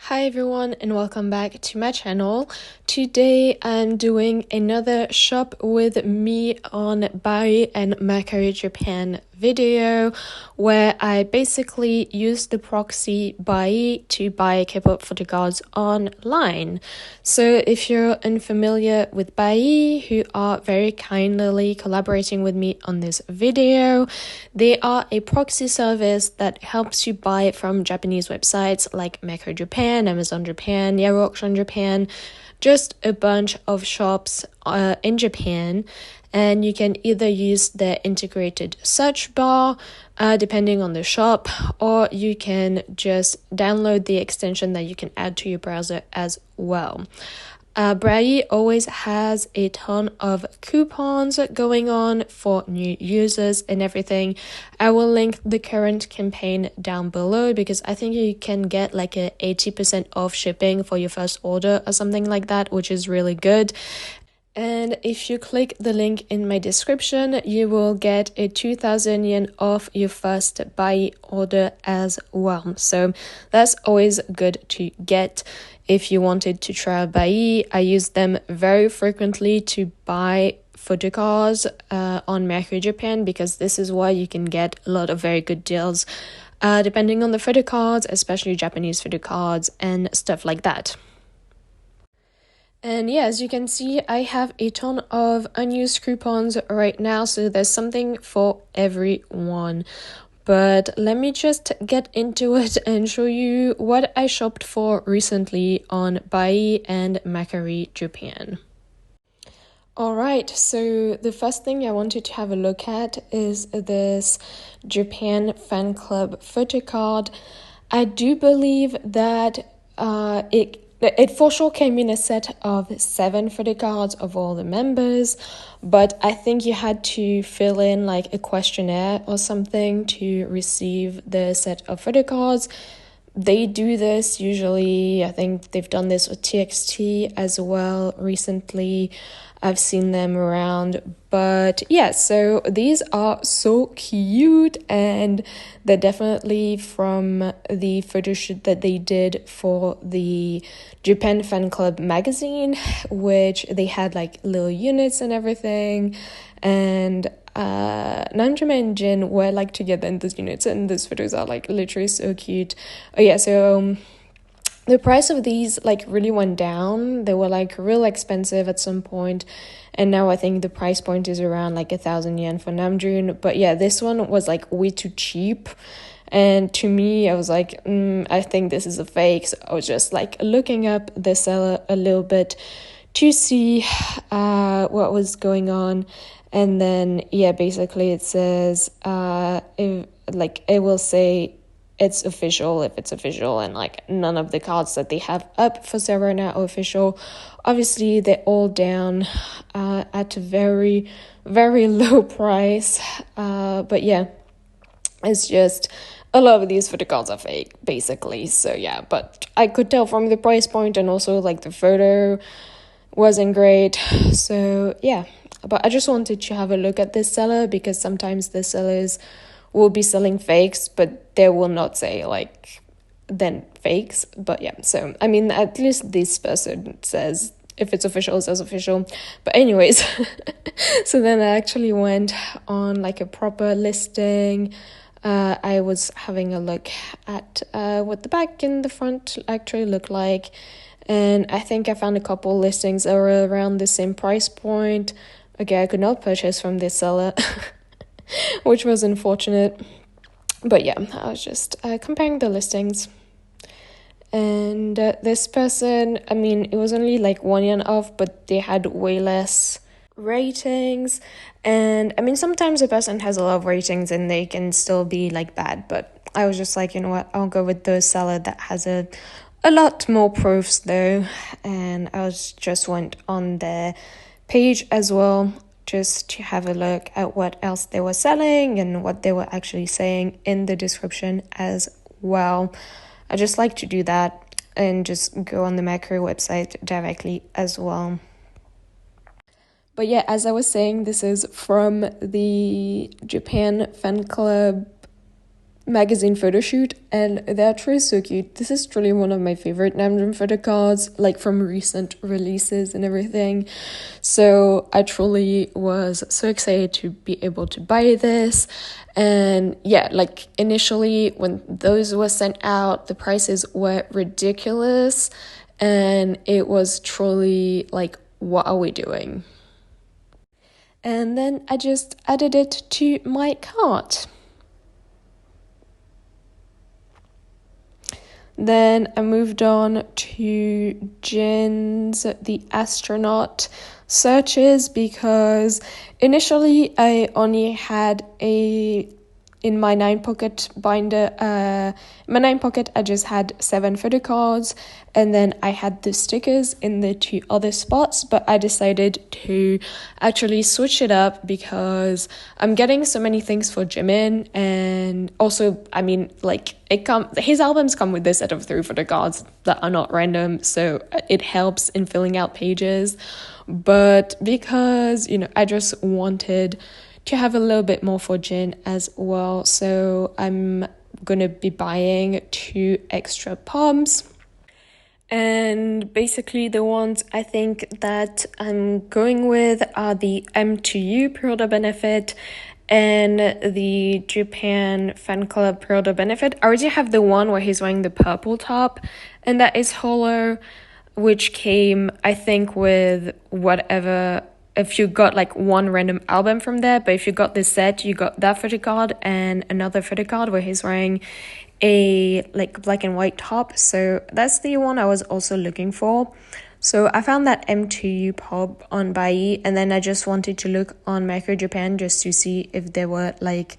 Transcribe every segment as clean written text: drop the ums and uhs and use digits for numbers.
Hi everyone and welcome back to my channel. Today I'm doing another shop with me on Buyee and mercari Japan video where I basically use the proxy Buyee to buy K-pop photocards online. So if you're unfamiliar with Buyee, who are very kindly collaborating with me on this video, they are a proxy service that helps you buy from Japanese websites like Mercari Japan, Amazon Japan, Yahoo Auction Japan, just a bunch of shops in Japan, and you can either use their integrated search bar depending on the shop, or you can just download the extension that you can add to your browser as well. Buyee always has a ton of coupons going on for new users and everything. I will link the current campaign down below because I think you can get like a 80% off shipping for your first order or something like that, which is really good. And if you click the link in my description, you will get a 2,000 yen off your first Buyee order as well. So that's always good to get. If you wanted to try Buyee, I use them very frequently to buy photocards on mercari Japan because this is where you can get a lot of very good deals depending on the photocards, especially Japanese photocards and stuff like that. And yeah, as you can see, I have a ton of unused coupons right now, so there's something for everyone. But let me just get into it and show you what I shopped for recently on Buyee and mercari Japan. Alright, so the first thing I wanted to have a look at is this Japan fan club photocard. I do believe that it for sure came in a set of 7 photocards of all the members, but I think you had to fill in like a questionnaire or something to receive the set of photocards. They do this usually, I think they've done this with TXT as well recently. I've seen them around, but yeah, so these are so cute and they're definitely from the photo shoot that they did for the Japan Fan Club magazine, which they had like little units and everything, and Namjoon and Jin were like together in those units, and those photos are like literally so cute. Oh yeah, so the price of these like really went down. They were like real expensive at some point, and now I think the price point is around like 1,000 yen for Namjoon. But yeah, this one was like way too cheap, and to me I was like I think this is a fake. So I was just like looking up the seller a little bit to see what was going on. And then yeah, basically it says it will say it's official if it's official, and like none of the cards that they have up for sale right now are official. Obviously they're all down at a very, very low price, but yeah, it's just a lot of these photocards are fake basically. So yeah, but I could tell from the price point, and also like the photo wasn't great. So yeah, but I just wanted to have a look at this seller because sometimes the sellers will be selling fakes, but they will not say like then fakes. But yeah, so I mean, at least this person says if it's official, it says official. But anyways, so then I actually went on like a proper listing. I was having a look at what the back and the front actually look like, and I think I found a couple listings that were around the same price point. Okay, I could not purchase from this seller, which was unfortunate. But yeah, I was just comparing the listings. And this person, I mean, it was only like 1 yen off, but they had way less ratings. And I mean, sometimes a person has a lot of ratings and they can still be like bad, but I was just like, you know what, I'll go with the seller that has a lot more proofs though. And I just went on their page as well just to have a look at what else they were selling and what they were actually saying in the description as well. I just like to do that and just go on the mercari website directly as well. But yeah, as I was saying, this is from the Japan Fan Club magazine photo shoot, and they're truly so cute. This is truly one of my favorite Namjoon photo cards, like from recent releases and everything. So I truly was so excited to be able to buy this. And yeah, like initially when those were sent out, the prices were ridiculous, and it was truly like, what are we doing? And then I just added it to my cart. Then I moved on to Jin's The Astronaut searches, because initially I only had in my 9-pocket binder, my 9-pocket I just had 7 photo cards, and then I had the stickers in the 2 other spots, but I decided to actually switch it up because I'm getting so many things for Jimin, and also, I mean, like, his albums come with this set of 3 photo cards that are not random, so it helps in filling out pages. But because, you know, I just wanted to have a little bit more for Jin as well, so I'm gonna be buying 2 extra pumps. And basically the ones I think that I'm going with are the M2U Pre-Order Benefit and the Japan Fan Club Pre-Order Benefit. I already have the one where he's wearing the purple top, and that is hollow, which came, I think, with whatever, if you got like one random album from there, but if you got this set, you got that photo card and another photo card where he's wearing a like black and white top. So that's the one I was also looking for. So I found that M2U pop on Buyee, and then I just wanted to look on Mercari Japan just to see if there were like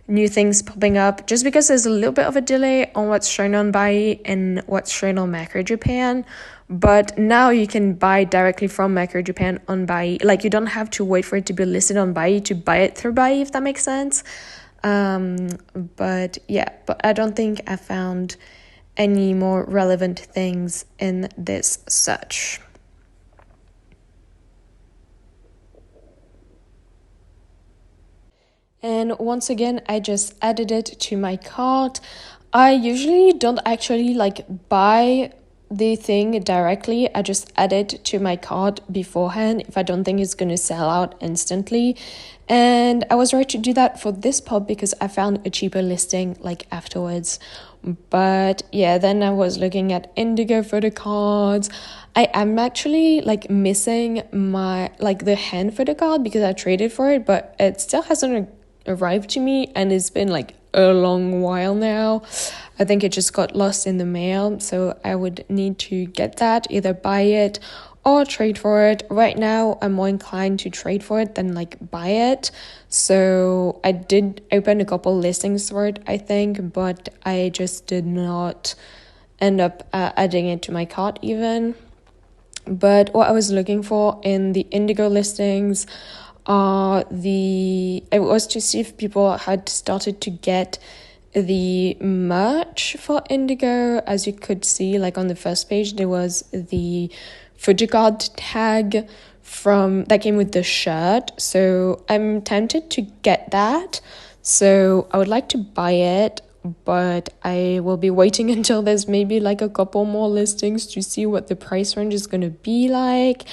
new things popping up, just because there's a little bit of a delay on what's shown on Buyee and what's shown on Mercari Japan. But now you can buy directly from Mercari Japan on Buyee. Like, you don't have to wait for it to be listed on Buyee to buy it through Buyee, if that makes sense. But yeah, but I don't think I found any more relevant things in this search. And once again, I just added it to my cart. I usually don't actually like buy the thing directly. I just add it to my cart beforehand if I don't think it's going to sell out instantly. And I was right to do that for this pop because I found a cheaper listing like afterwards. But yeah, then I was looking at Indigo photo cards. I am actually like missing my like the hand photo card because I traded for it, but it still hasn't arrived to me, and it's been like a long while now. I think it just got lost in the mail, so I would need to get that, either buy it or trade for it. Right now I'm more inclined to trade for it than like buy it, so I did open a couple listings for it, I think, but I just did not end up adding it to my cart even. But what I was looking for in the Indigo listings it was to see if people had started to get the merch for Indigo. As you could see, like on the first page, there was the photocard tag that came with the shirt. So I'm tempted to get that. So I would like to buy it, but I will be waiting until there's maybe like a couple more listings to see what the price range is going to be like.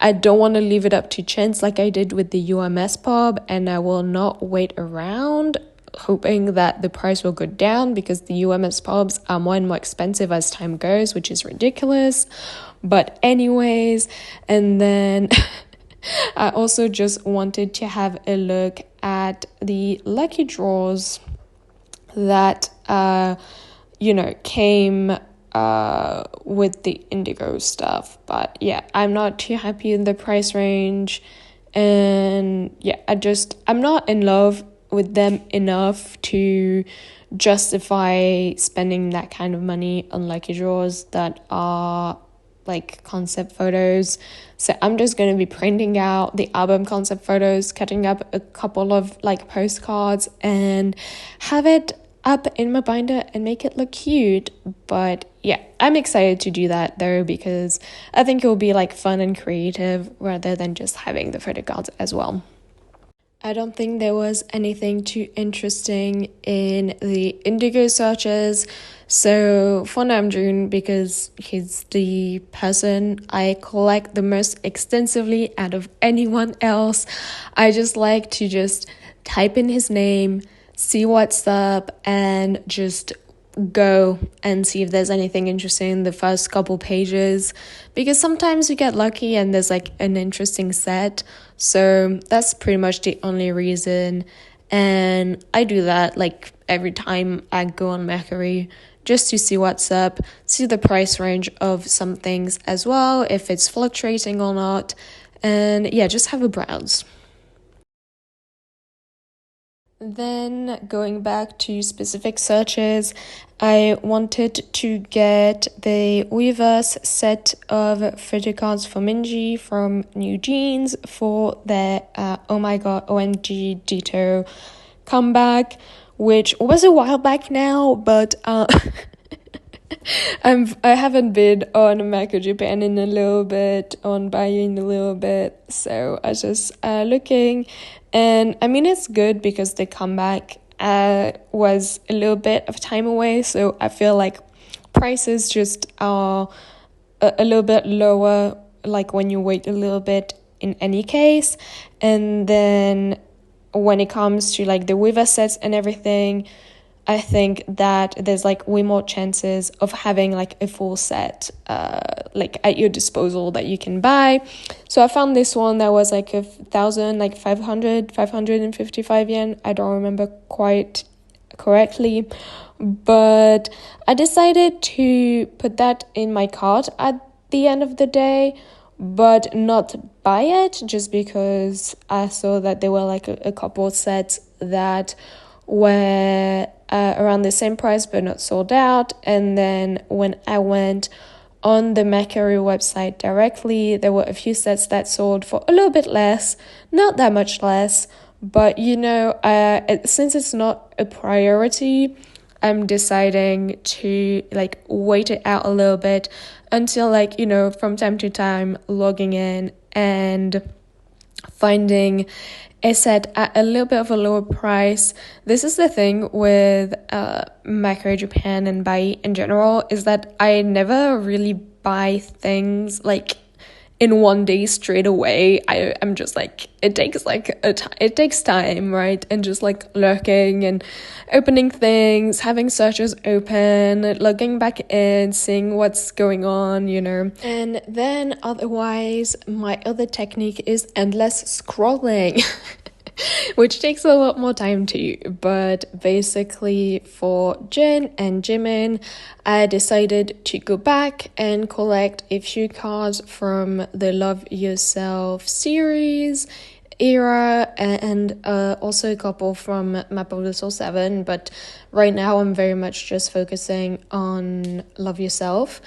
I don't want to leave it up to chance like I did with the UMS pub, and I will not wait around hoping that the price will go down, because the UMS pubs are more and more expensive as time goes, which is ridiculous. But anyways, and then I also just wanted to have a look at the lucky draws that came with the Indigo stuff. But yeah, I'm not too happy in the price range, and yeah, I'm not in love with them enough to justify spending that kind of money on lucky draws that are like concept photos. So I'm just going to be printing out the album concept photos, cutting up a couple of like postcards, and have it up in my binder and make it look cute. But yeah, I'm excited to do that though, because I think it will be like fun and creative rather than just having the photo cards as well. I don't think there was anything too interesting in the Indigo searches. So for Namjoon, because he's the person I collect the most extensively out of anyone else, I just like to just type in his name, see what's up, and just go and see if there's anything interesting in the first couple pages, because sometimes you get lucky and there's like an interesting set. So that's pretty much the only reason, and I do that like every time I go on mercari, just to see what's up, see the price range of some things as well, if it's fluctuating or not, and yeah, just have a browse. Then going back to specific searches, I wanted to get the Weverse set of photocards for Minji from NEWJEANS for their oh my god OMG Ditto comeback, which was a while back now, but I haven't been on Macro Japan in a little bit, on Buyee in a little bit, so I was just looking, and I mean it's good because the comeback was a little bit of time away, so I feel like prices just are a little bit lower, like when you wait a little bit in any case. And then when it comes to like the Weaver sets and everything, I think that there's like way more chances of having like a full set like at your disposal that you can buy. So I found this one that was like 555 yen. I don't remember quite correctly, but I decided to put that in my cart at the end of the day, but not buy it, just because I saw that there were like a couple sets that were around the same price but not sold out. And then when I went on the mercari website directly, there were a few sets that sold for a little bit less, not that much less, but you know, since it's not a priority, I'm deciding to like wait it out a little bit until like, you know, from time to time logging in and finding a set at a little bit of a lower price. This is the thing with mercari Japan and Buyee in general, is that I never really buy things like in one day straight away. I'm just like, it takes like it takes time, right? And just like lurking and opening things, having searches open, logging back in, seeing what's going on, you know. And then otherwise, my other technique is endless scrolling. Which takes a lot more time too, but basically for Jin and Jimin, I decided to go back and collect a few cards from the Love Yourself series era, and also a couple from Map of the Soul 7, but right now I'm very much just focusing on Love Yourself.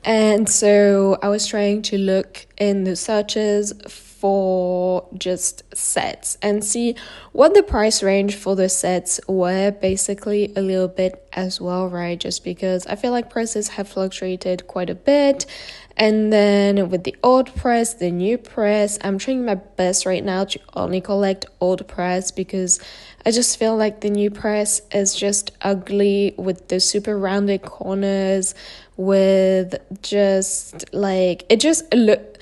And so I was trying to look in the searches for just sets and see what the price range for the sets were, basically a little bit as well, right? Just because I feel like prices have fluctuated quite a bit. And then with the old press, the new press, I'm trying my best right now to only collect old press, because I just feel like the new press is just ugly with the super rounded corners, with just like, it just look,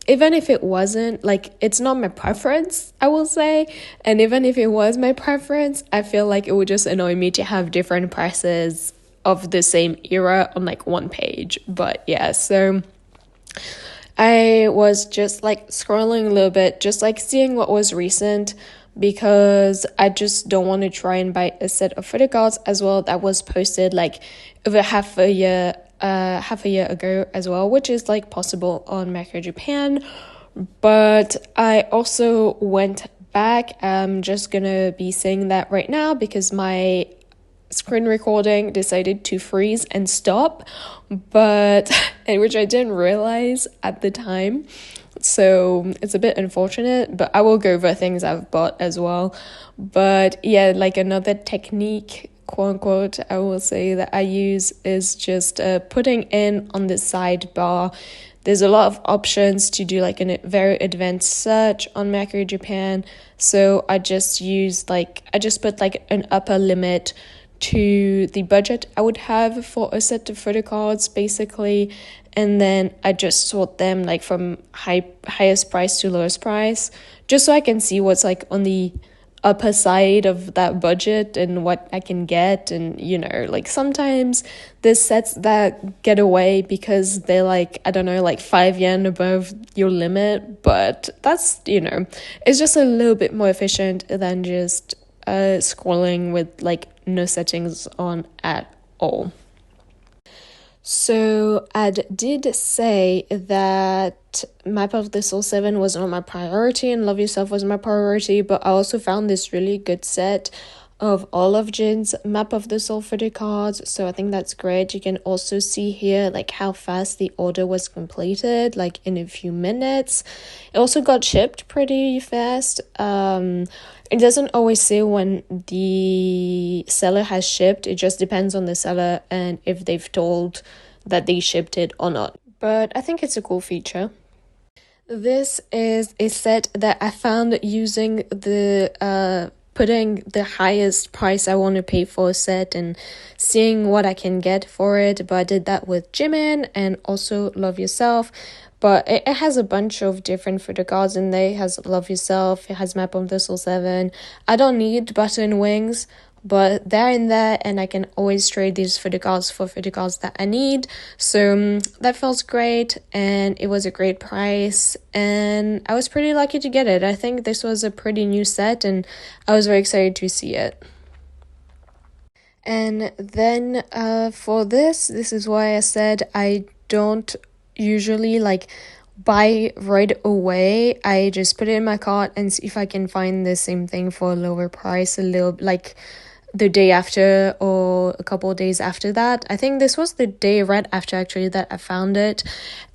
even if it wasn't, like, it's not my preference, I will say, and even if it was my preference, I feel like it would just annoy me to have different presses of the same era on like one page. But yeah, so I was just like scrolling a little bit, just like seeing what was recent, because I just don't want to try and buy a set of photocards as well that was posted like over half a year ago as well, which is like possible on Mercari Japan. But I also went back. I'm just gonna be saying that right now because my screen recording decided to freeze and stop, but and which I didn't realize at the time, so it's a bit unfortunate, but I will go over things I've bought as well. But yeah, like another technique, quote unquote, I will say that I use is just putting in on the sidebar there's a lot of options to do like a very advanced search on Mercari Japan. So I just put like an upper limit to the budget I would have for a set of photocards basically, and then I just sort them like from highest price to lowest price, just so I can see what's like on the upper side of that budget and what I can get. And like sometimes there's sets that get away because they're like, I don't know, like 5 yen above your limit, but that's it's just a little bit more efficient than just scrolling with like no settings on at all. So I did say that Map of the Soul 7 was not my priority and Love Yourself was my priority, but I also found this really good set of all of Jin's Map of the Soul photocards, so I think that's great. You can also see here like how fast the order was completed, like in a few minutes. It also got shipped pretty fast. It doesn't always say when the seller has shipped. It just depends on the seller and if they've told that they shipped it or not. But I think it's a cool feature. This is a set that I found using the putting the highest price I want to pay for a set and seeing what I can get for it. But I did that with Jimin and also Love Yourself. But it has a bunch of different photocards in there. It has Love Yourself, it has Map of the Soul 7. I don't need button wings, but they're in there and I can always trade these photocards for photocards that I need. So that feels great and it was a great price and I was pretty lucky to get it. I think this was a pretty new set and I was very excited to see it. And then for this is why I said I don't usually like buy right away. I just put it in my cart and see if I can find the same thing for a lower price, a little like the day after or a couple of days after that. I think this was the day right after actually that I found it,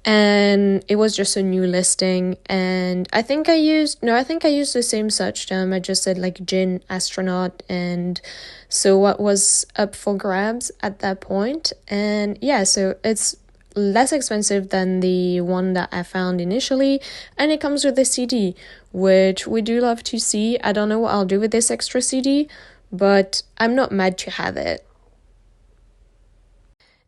and it was just a new listing. And I think I used the same search term. I just said like Jin, Astronaut, and so what was up for grabs at that point. And yeah, so it's less expensive than the one that I found initially, and it comes with a CD, which we do love to see. I don't know what I'll do with this extra CD, but I'm not mad to have it.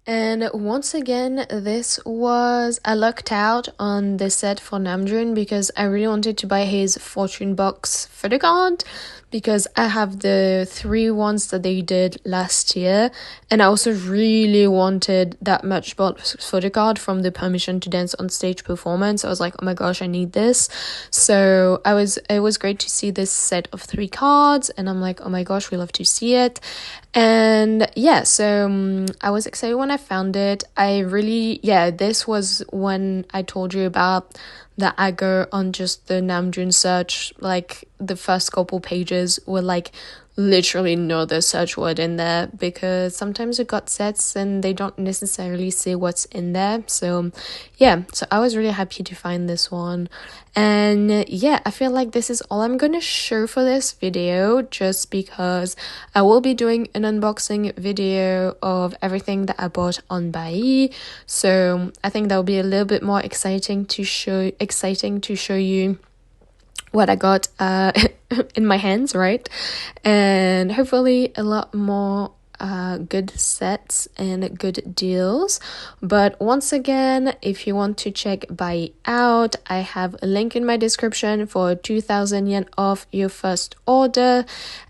And once again, I lucked out on the set for Namjoon because I really wanted to buy his Fortune Box photocard because I have the 3 ones that they did last year, and I also really wanted that Matchbox photocard from the Permission to Dance on Stage performance. I was like, oh my gosh, I need this. So it was great to see this set of 3 cards, and I'm like, oh my gosh, we love to see it. And yeah, so I was excited when I found it. This was when I told you about that I go on just the Namjoon search, like the first couple pages were like literally no other search word in there, because sometimes we got sets and they don't necessarily say what's in there. So yeah, so I was really happy to find this one. And yeah, I feel like this is all I'm gonna show for this video, just because I will be doing an unboxing video of everything that I bought on Buyee. So I think that will be a little bit more exciting to show you what I got in my hands, right? And hopefully a lot more good sets and good deals. But once again, if you want to check Buyee out, I have a link in my description for 2,000 yen off your first order,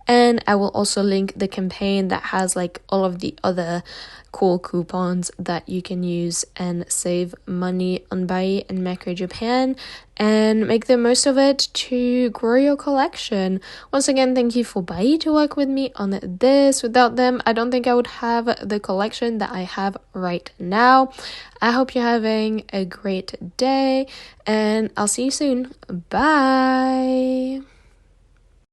and I will also link the campaign that has like all of the other cool coupons that you can use and save money on Buyee and Mercari Japan, and make the most of it to grow your collection. Once again, thank you for Buyee to work with me on this. Without them, I don't think I would have the collection that I have right now. I hope you're having a great day, and I'll see you soon. Bye!